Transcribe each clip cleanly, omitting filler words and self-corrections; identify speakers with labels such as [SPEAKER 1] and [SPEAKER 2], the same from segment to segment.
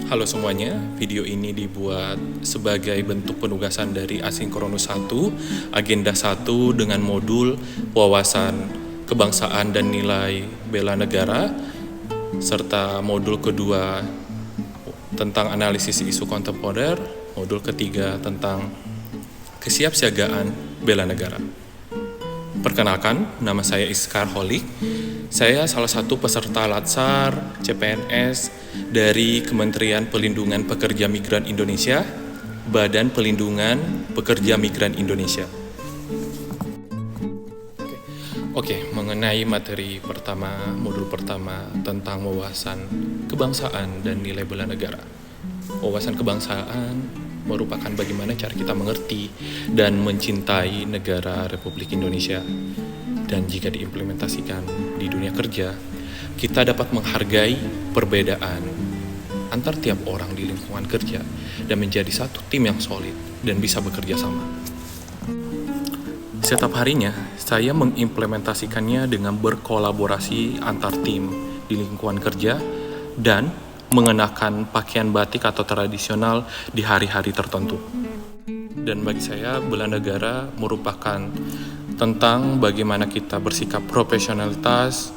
[SPEAKER 1] Halo semuanya, video ini dibuat sebagai bentuk penugasan dari Asinkronus 1, Agenda 1 dengan modul wawasan kebangsaan dan nilai bela negara, serta modul kedua tentang analisis isu kontemporer, modul ketiga tentang kesiapsiagaan bela negara. Perkenalkan, nama saya Iskar Holik. Saya salah satu peserta Latsar CPNS dari Kementerian Pelindungan Pekerja Migran Indonesia, Badan Pelindungan Pekerja Migran Indonesia. Oke, mengenai materi pertama, modul pertama tentang wawasan kebangsaan dan nilai bela negara. Wawasan kebangsaan merupakan bagaimana cara kita mengerti dan mencintai negara Republik Indonesia. Dan jika diimplementasikan di dunia kerja, kita dapat menghargai perbedaan antar tiap orang di lingkungan kerja dan menjadi satu tim yang solid dan bisa bekerja sama. Setiap harinya, saya mengimplementasikannya dengan berkolaborasi antar tim di lingkungan kerja dan mengenakan pakaian batik atau tradisional di hari-hari tertentu. Dan bagi saya, bela negara merupakan tentang bagaimana kita bersikap profesionalitas,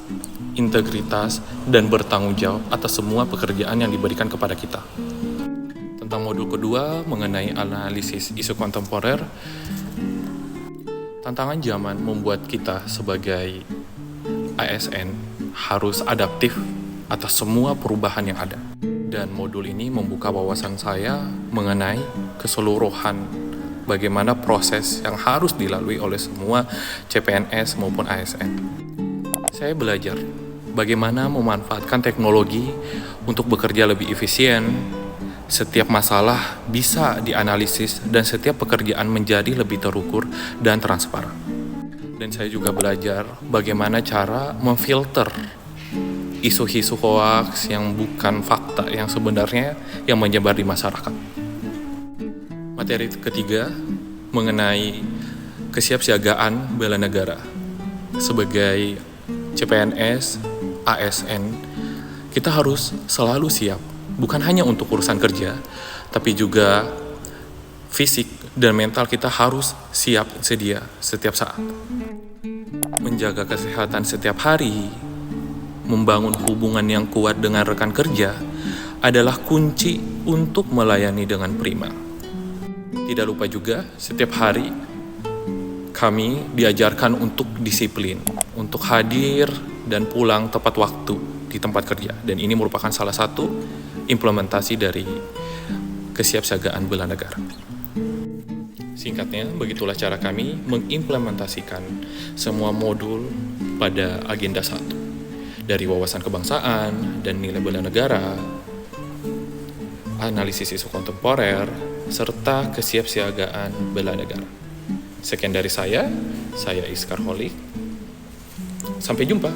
[SPEAKER 1] integritas, dan bertanggung jawab atas semua pekerjaan yang diberikan kepada kita. Tentang modul kedua mengenai analisis isu kontemporer, tantangan zaman membuat kita sebagai ASN harus adaptif atas semua perubahan yang ada. Dan modul ini membuka wawasan saya mengenai keseluruhan bagaimana proses yang harus dilalui oleh semua CPNS maupun ASN. Saya belajar bagaimana memanfaatkan teknologi untuk bekerja lebih efisien. Setiap masalah bisa dianalisis dan setiap pekerjaan menjadi lebih terukur dan transparan. Dan saya juga belajar bagaimana cara memfilter isu-isu hoaks yang bukan fakta yang sebenarnya yang menyebar di masyarakat. Materi ketiga mengenai kesiapsiagaan bela negara. Sebagai CPNS, ASN, kita harus selalu siap, bukan hanya untuk urusan kerja, tapi juga fisik dan mental kita harus siap sedia setiap saat. Menjaga kesehatan setiap hari, membangun hubungan yang kuat dengan rekan kerja adalah kunci untuk melayani dengan prima. Tidak lupa juga, setiap hari kami diajarkan untuk disiplin, untuk hadir dan pulang tepat waktu di tempat kerja. Dan ini merupakan salah satu implementasi dari kesiapsiagaan bela negara. Singkatnya, begitulah cara kami mengimplementasikan semua modul pada agenda 1. Dari wawasan kebangsaan dan nilai bela negara, analisis isu kontemporer, serta kesiapsiagaan bela negara. Sekian dari saya Iskar Holik. Sampai jumpa.